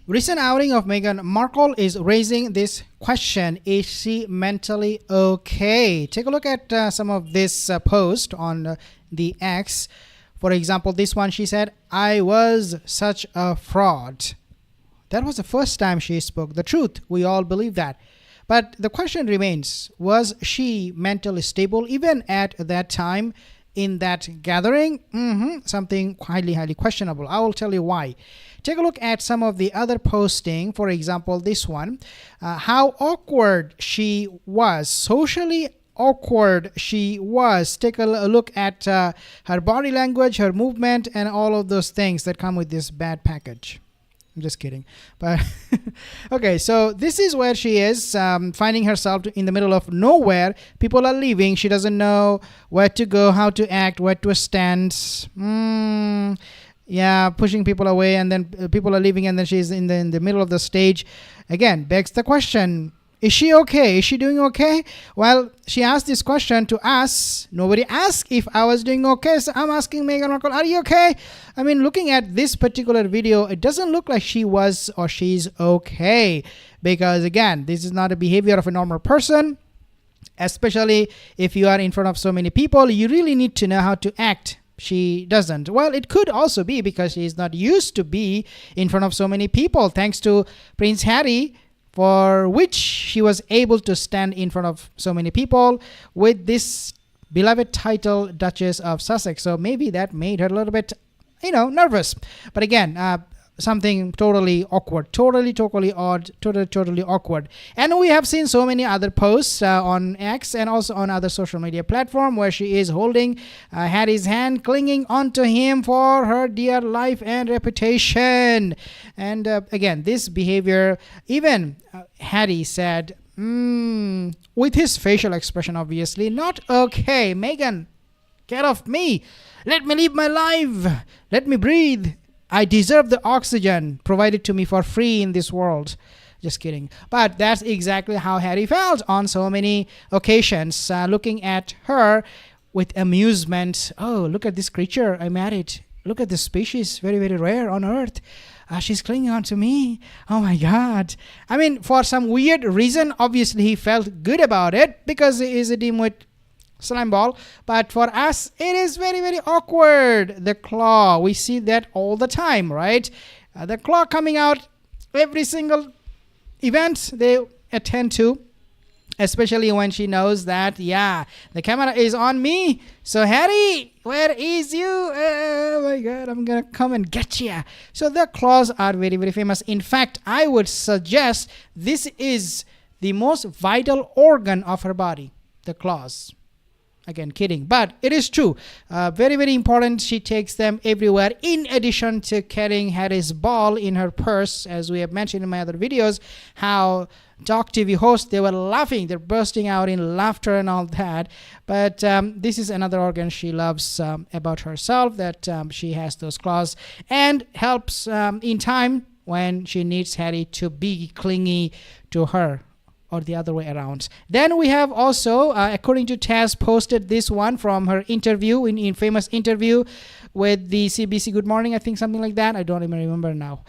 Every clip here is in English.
Recent outing of Meghan Markle is raising this question: is she mentally okay? Take a look at some of this post on the X. For example, this one, she said, "I was such a fraud." That was the first time she spoke the truth. We all believe that. But the question remains, was she mentally stable even at that time in that gathering? Something highly questionable. I will tell you why. Take a look at some of the other posting. For example, this one, how awkward she was, socially awkward she was. Take a look at her body language, her movement, and all of those things that come with this bad package. I'm just kidding. But okay, so this is where she is, finding herself in the middle of nowhere. People are leaving. She doesn't know where to go, how to act, where to stand. Yeah, pushing people away, and then people are leaving, and then she's in the middle of the stage. Again, begs the question, is she okay? Is she doing okay? Well, she asked this question to us. Nobody asked if I was doing okay. So I'm asking Meghan Markle, are you okay? I mean, looking at this particular video, it doesn't look like she was or she's okay. Because again, this is not a behavior of a normal person. Especially if you are in front of so many people, you really need to know how to act. She doesn't. Well, it could also be because she is not used to be in front of so many people, thanks to Prince Harry, for which she was able to stand in front of so many people with this beloved title, Duchess of Sussex. So maybe that made her a little bit, nervous. But again, something totally awkward, totally odd, totally awkward. And we have seen so many other posts on X and also on other social media platform where she is holding Harry's hand, clinging onto him for her dear life and reputation. And again, this behavior, even Harry said, with his facial expression, obviously, not okay. Meghan, get off me. Let me live my life. Let me breathe. I deserve the oxygen provided to me for free in this world. Just kidding. But that's exactly how Harry felt on so many occasions, looking at her with amusement. Oh, look at this creature I married. Look at this species, very, very rare on Earth. She's clinging on to me. Oh my God. I mean, for some weird reason, obviously he felt good about it because he is a dimwit slime ball. But for us, it is very, very awkward. The claw, we see that all the time, right? The claw coming out every single event they attend to, especially when she knows that, yeah, the camera is on me. So Harry, where is you? Oh my God, I'm gonna come and get you. So the claws are very, very famous. In fact, I would suggest this is the most vital organ of her body, the claws. Again, kidding, but it is true. Very, very important. She takes them everywhere. In addition to carrying Harry's ball in her purse, as we have mentioned in my other videos, how Talk TV hosts, they were laughing. They're bursting out in laughter and all that. But this is another organ she loves about herself, that she has those claws and helps in time when she needs Harry to be clingy to her, or the other way around. Then we have also, according to Taz, posted this one from her interview, in famous interview with the CBC Good Morning, I think, something like that. I don't even remember now.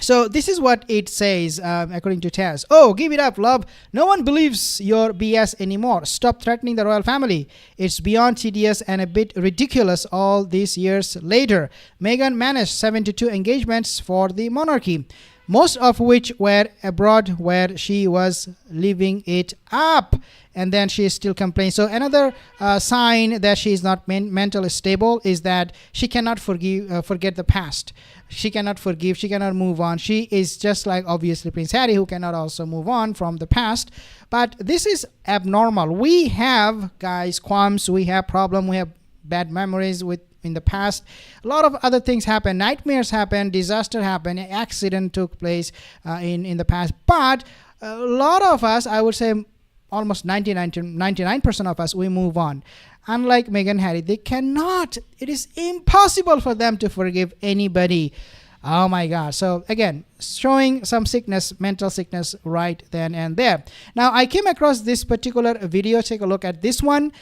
So this is what it says, according to Taz. "Oh, give it up, love. No one believes your BS anymore. Stop threatening the royal family. It's beyond tedious and a bit ridiculous all these years later. Meghan managed 72 engagements for the monarchy, most of which were abroad where she was living it up." And then she still complains. So another sign that she is not mentally stable is that she cannot forget the past. She cannot forgive. She cannot move on. She is just like, obviously, Prince Harry, who cannot also move on from the past. But this is abnormal. We have, guys, qualms. We have problems. We have bad memories in the past. A lot of other things happen. Nightmares happen. Disaster happen. Accident took place in the past. But a lot of us, I would say almost 99% of us, we move on. Unlike Meghan and Harry, they cannot. It is impossible for them to forgive anybody. Oh my God. So again, showing some sickness, mental sickness right then and there. Now, I came across this particular video. Take a look at this one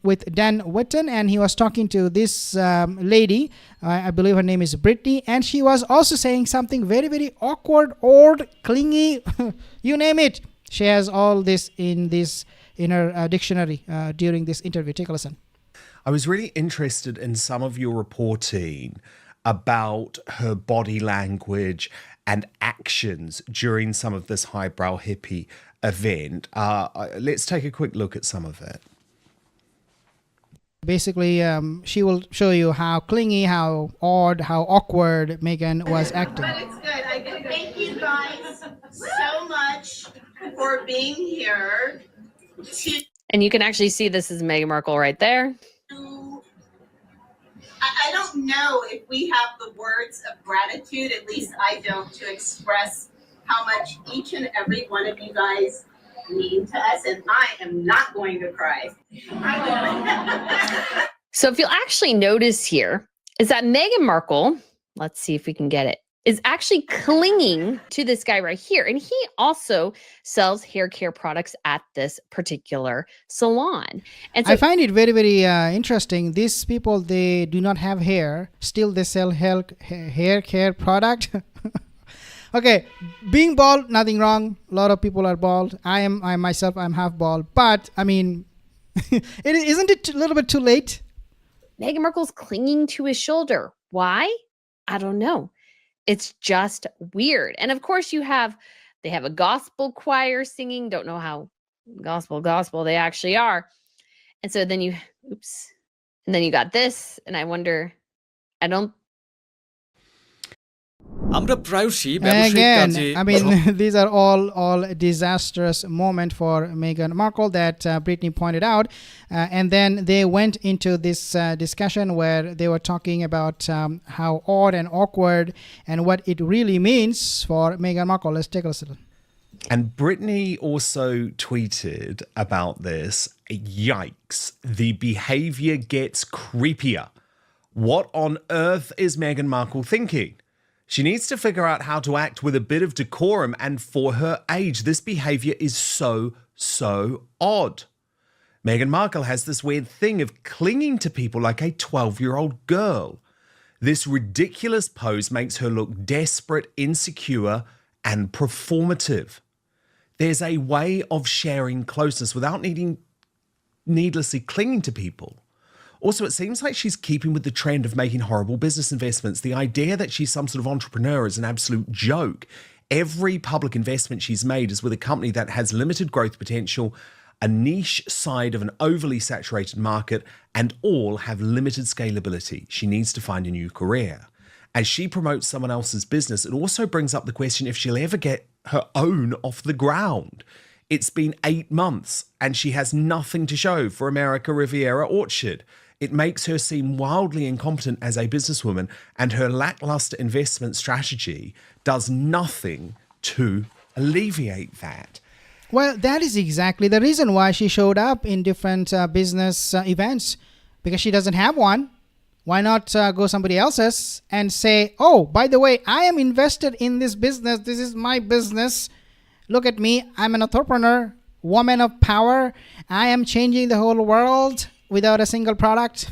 with Dan WOOTTON, and he was talking to this lady. I believe her name is Brittany, and she was also saying something very, very awkward, odd, clingy, you name it. She has all this in her dictionary during this interview. Take a listen. I was really interested in some of your reporting about her body language and actions during some of this highbrow hippie event. Let's take a quick look at some of it. Basically, she will show you how clingy, how odd, how awkward Meghan was acting. But it's good. I get thank you guys so much for being here. And you can actually see this is Meghan Markle right there. I don't know if we have the words of gratitude, at least I don't, to express how much each and every one of you guys mean to us, and I am not going to cry. So if you'll actually notice here is that Meghan Markle, let's see if we can get it, is actually clinging to this guy right here. And he also sells hair care products at this particular salon. And so I find it very, very interesting. These people, they do not have hair. Still, they sell hair care product. Okay, being bald, nothing wrong. A lot of people are bald. I myself, I'm half bald. But, I mean, isn't it a little bit too late? Meghan Markle's clinging to his shoulder. Why? I don't know. It's just weird. And of course they have a gospel choir singing. Don't know how gospel they actually are. And so then you got this. And I wonder, আমরা প্রায়শই ব্যবসায়িক Again, কাজে I mean, these are all disastrous moment for Meghan Markle that Brittany pointed out. And then they went into this discussion where they were talking about how odd and awkward and what it really means for Meghan Markle. Let's take a listen. And Brittany also tweeted about this. Yikes, the behavior gets creepier. What on earth is Meghan Markle thinking? She needs to figure out how to act with a bit of decorum, and for her age, this behavior is so odd. Meghan Markle has this weird thing of clinging to people like a 12-year-old girl. This ridiculous pose makes her look desperate, insecure, and performative. There's a way of sharing closeness without needlessly clinging to people. Also, it seems like she's keeping with the trend of making horrible business investments. The idea that she's some sort of entrepreneur is an absolute joke. Every public investment she's made is with a company that has limited growth potential, a niche side of an overly saturated market, and all have limited scalability. She needs to find a new career. As she promotes someone else's business, it also brings up the question if she'll ever get her own off the ground. It's been 8 months and she has nothing to show for America Riviera Orchard. It makes her seem wildly incompetent as a businesswoman, and her lackluster investment strategy does nothing to alleviate that. Well, that is exactly the reason why she showed up in different business events, because she doesn't have one. Why not go somebody else's and say, oh, by the way, I am invested in this business. This is my business. Look at me. I'm an entrepreneur, woman of power. I am changing the whole world without a single product.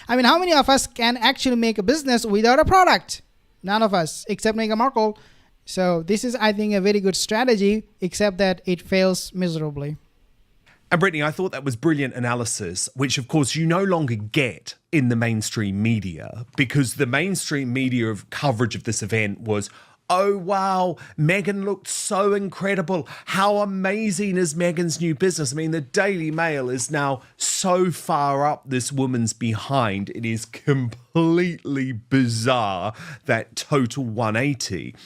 I mean, how many of us can actually make a business without a product? None of us, except Meghan Markle. So this is, I think, a very good strategy, except that it fails miserably. And Brittany, I thought that was brilliant analysis, which of course you no longer get in the mainstream media, because the mainstream media of coverage of this event was, oh, wow, Meghan looked so incredible. How amazing is Meghan's new business? I mean, the Daily Mail is now so far up this woman's behind. It is completely bizarre, that total 180.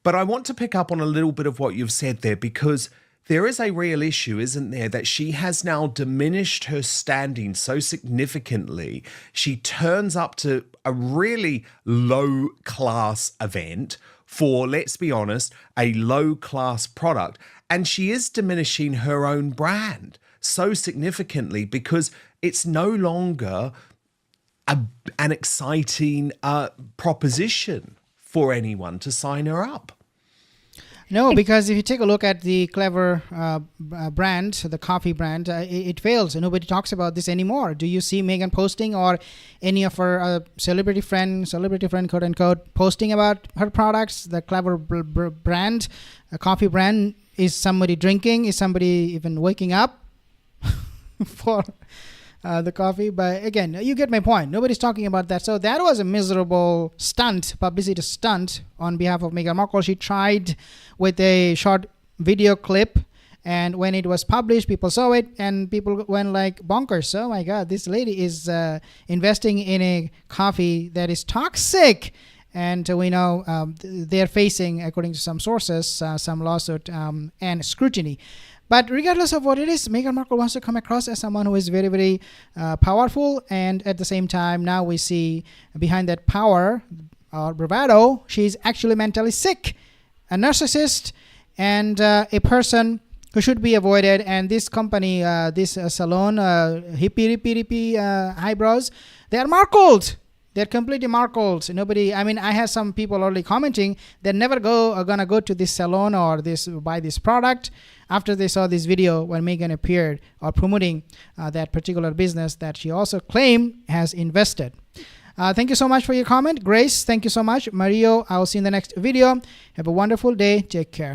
But I want to pick up on a little bit of what you've said there, because there is a real issue, isn't there, that she has now diminished her standing so significantly. She turns up to a really low-class event for, let's be honest, a low-class product, and she is diminishing her own brand so significantly because it's no longer an exciting proposition for anyone to sign her up. No, because if you take a look at the Clever brand, the coffee brand, it fails. Nobody talks about this anymore. Do you see Meghan posting or any of her celebrity friend, quote unquote, posting about her products? The Clever brand, a coffee brand, is somebody drinking? Is somebody even waking up for the coffee? But again, you get my point. Nobody's talking about that. So that was a miserable stunt, publicity stunt on behalf of Meghan Markle. She tried with a short video clip, and when it was published, people saw it and people went like bonkers. Oh my God, this lady is investing in a coffee that is toxic. And we know they're facing, according to some sources, some lawsuit and scrutiny. But regardless of what it is, Meghan Markle wants to come across as someone who is very, very powerful. And at the same time, now we see behind that power or bravado, she's actually mentally sick, a narcissist, and a person who should be avoided. And this company, this salon, hippie eyebrows, they are markled. They're completely markled. Nobody, I mean, I have some people already commenting they're never gonna go to this salon or buy this product after they saw this video when Meghan appeared or promoting that particular business that she also claimed has invested. Thank you so much for your comment. Grace, thank you so much. Mario, I will see you in the next video. Have a wonderful day. Take care.